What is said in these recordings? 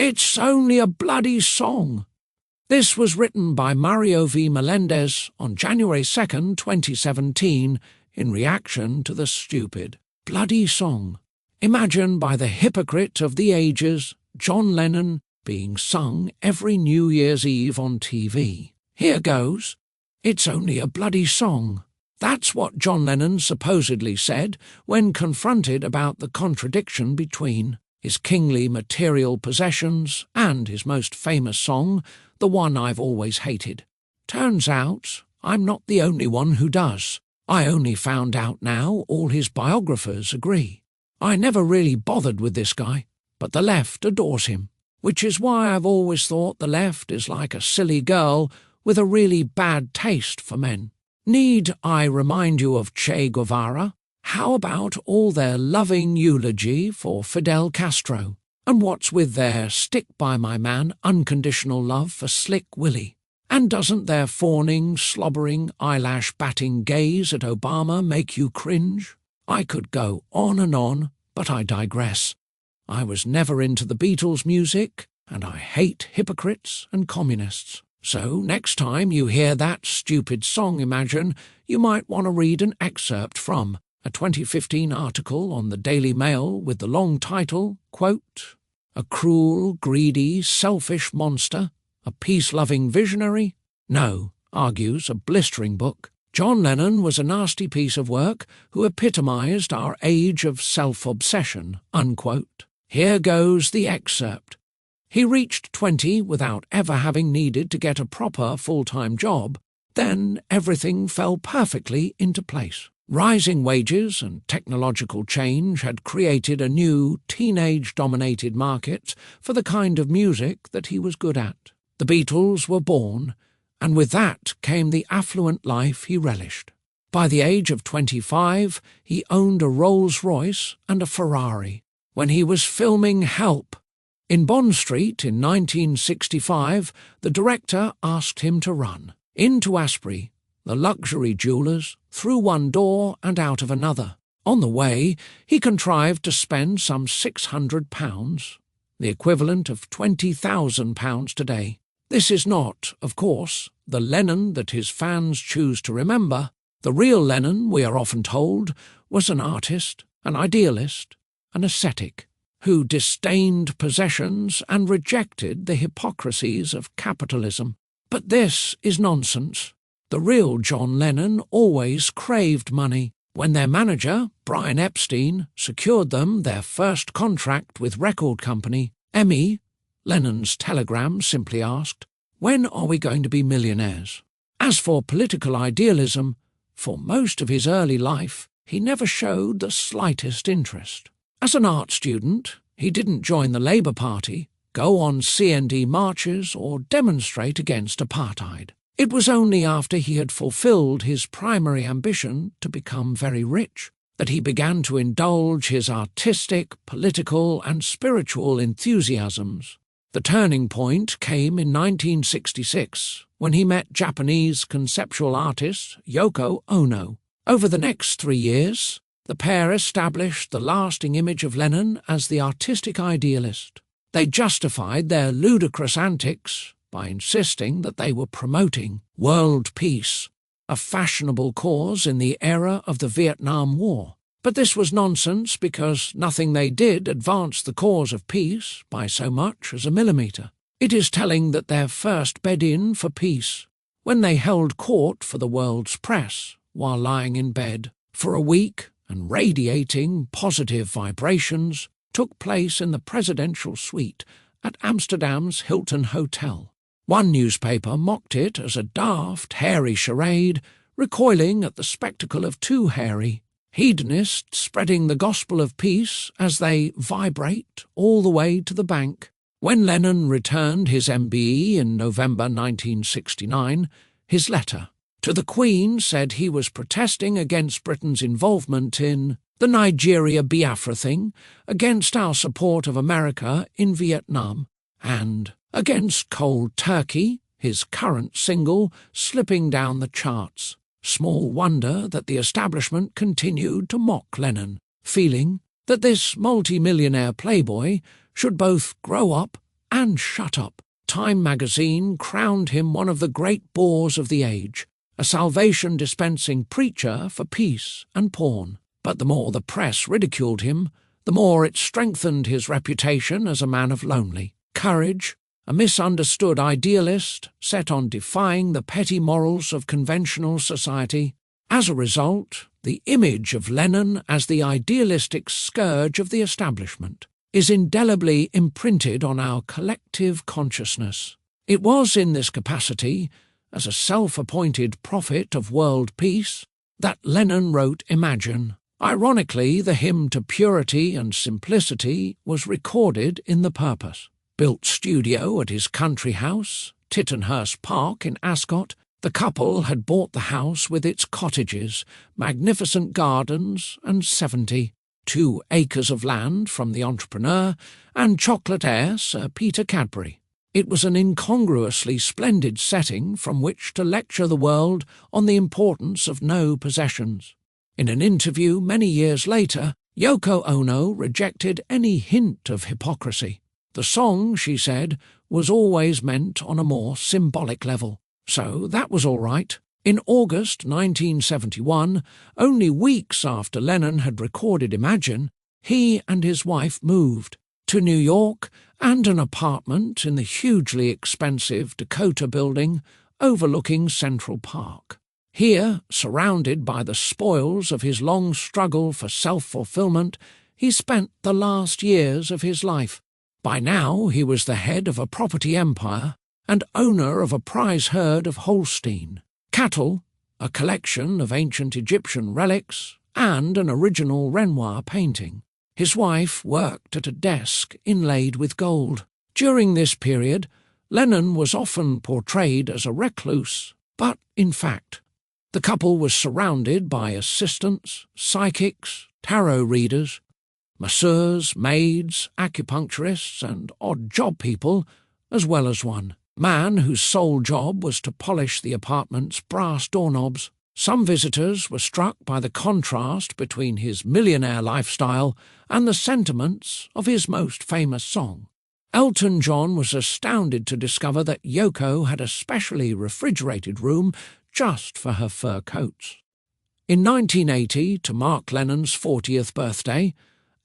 It's only a bloody song. This was written by Mario V. Melendez on January 2nd, 2017, in reaction to the stupid, bloody song. Imagined by the hypocrite of the ages, John Lennon, being sung every New Year's Eve on TV. Here goes. It's only a bloody song. That's what John Lennon supposedly said when confronted about the contradiction between his kingly material possessions and his most famous song, the one I've always hated. Turns out I'm not the only one who does. I only found out now all his biographers agree. I never really bothered with this guy, but the left adores him, which is why I've always thought the left is like a silly girl with a really bad taste for men. Need I remind you of Che Guevara? How about all their loving eulogy for Fidel Castro? And what's with their stick-by-my-man unconditional love for Slick Willie? And doesn't their fawning, slobbering, eyelash-batting gaze at Obama make you cringe? I could go on, but I digress. I was never into the Beatles' music, and I hate hypocrites and communists. So next time you hear that stupid song, imagine, you might want to read an excerpt from a 2015 article on the Daily Mail with the long title, quote, "A cruel, greedy, selfish monster, a peace-loving visionary? No," argues a blistering book. John Lennon was a nasty piece of work who epitomized our age of self-obsession, unquote. Here goes the excerpt. He reached 20 without ever having needed to get a proper full-time job. Then everything fell perfectly into place. Rising wages and technological change had created a new, teenage-dominated market for the kind of music that he was good at. The Beatles were born, and with that came the affluent life he relished. By the age of 25, he owned a Rolls-Royce and a Ferrari. When he was filming Help in Bond Street in 1965, the director asked him to run into Asprey, the luxury jewellers, through one door and out of another. On the way, he contrived to spend some £600, the equivalent of £20,000 today. This is not, of course, the Lennon that his fans choose to remember. The real Lennon, we are often told, was an artist, an idealist, an ascetic, who disdained possessions and rejected the hypocrisies of capitalism. But this is nonsense. The real John Lennon always craved money. When their manager, Brian Epstein, secured them their first contract with record company, EMI, Lennon's telegram simply asked, "When are we going to be millionaires?" As for political idealism, for most of his early life, he never showed the slightest interest. As an art student, he didn't join the Labour Party, go on CND marches, or demonstrate against apartheid. It was only after he had fulfilled his primary ambition to become very rich that he began to indulge his artistic, political, and spiritual enthusiasms. The turning point came in 1966, when he met Japanese conceptual artist Yoko Ono. Over the next 3 years, the pair established the lasting image of Lennon as the artistic idealist. They justified their ludicrous antics by insisting that they were promoting world peace, a fashionable cause in the era of the Vietnam War. But this was nonsense because nothing they did advanced the cause of peace by so much as a millimetre. It is telling that their first bed-in for peace, when they held court for the world's press while lying in bed for a week and radiating positive vibrations, took place in the presidential suite at Amsterdam's Hilton Hotel. One newspaper mocked it as a daft, hairy charade, recoiling at the spectacle of two hairy hedonists spreading the gospel of peace as they vibrate all the way to the bank. When Lennon returned his MBE in November 1969, his letter to the Queen said he was protesting against Britain's involvement in the Nigeria-Biafra thing, against our support of America in Vietnam, and against Cold Turkey, his current single, slipping down the charts. Small wonder that the establishment continued to mock Lennon, feeling that this multi-millionaire playboy should both grow up and shut up. Time magazine crowned him one of the great bores of the age, a salvation-dispensing preacher for peace and porn. But the more the press ridiculed him, the more it strengthened his reputation as a man of lonely courage, a misunderstood idealist set on defying the petty morals of conventional society. As a result, the image of Lennon as the idealistic scourge of the establishment is indelibly imprinted on our collective consciousness. It was in this capacity, as a self-appointed prophet of world peace, that Lennon wrote Imagine. Ironically, the hymn to purity and simplicity was recorded in the Purpose. Built studio at his country house, Tittenhurst Park in Ascot, the couple had bought the house with its cottages, magnificent gardens, and 72 acres of land from the entrepreneur and chocolate heir Sir Peter Cadbury. It was an incongruously splendid setting from which to lecture the world on the importance of no possessions. In an interview many years later, Yoko Ono rejected any hint of hypocrisy. The song, she said, was always meant on a more symbolic level. So that was all right. In August 1971, only weeks after Lennon had recorded Imagine, he and his wife moved to New York and an apartment in the hugely expensive Dakota building overlooking Central Park. Here, surrounded by the spoils of his long struggle for self-fulfillment, he spent the last years of his life. By now he was the head of a property empire and owner of a prize herd of Holstein cattle, a collection of ancient Egyptian relics, and an original Renoir painting. His wife worked at a desk inlaid with gold. During this period, Lennon was often portrayed as a recluse, but in fact, the couple was surrounded by assistants, psychics, tarot readers, masseurs, maids, acupuncturists, and odd job people, as well as one man whose sole job was to polish the apartment's brass doorknobs. Some visitors were struck by the contrast between his millionaire lifestyle and the sentiments of his most famous song. Elton John was astounded to discover that Yoko had a specially refrigerated room just for her fur coats. In 1980, to mark Lennon's 40th birthday,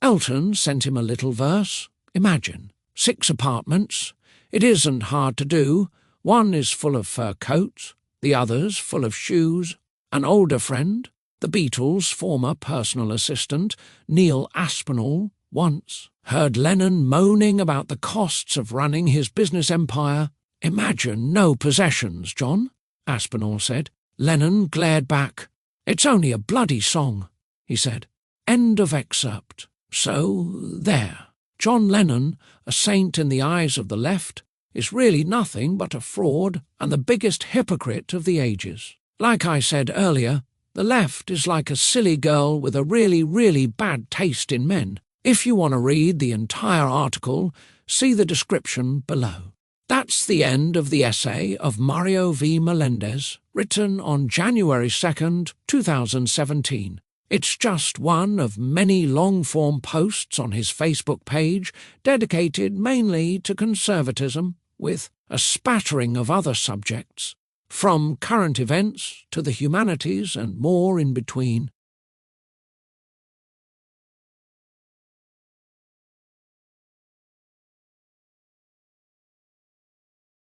Elton sent him a little verse. Imagine 6 apartments. It isn't hard to do. One is full of fur coats, the other's full of shoes. An older friend, the Beatles' former personal assistant, Neil Aspinall, once heard Lennon moaning about the costs of running his business empire. Imagine no possessions, John, Aspinall said. Lennon glared back. It's only a bloody song, he said. End of excerpt. So, there. John Lennon, a saint in the eyes of the left, is really nothing but a fraud and the biggest hypocrite of the ages. Like I said earlier, the left is like a silly girl with a really, really bad taste in men. If you want to read the entire article, see the description below. That's the end of the essay of Mario V. Melendez, written on January 2nd, 2017. It's just one of many long-form posts on his Facebook page dedicated mainly to conservatism, with a spattering of other subjects, from current events to the humanities and more in between.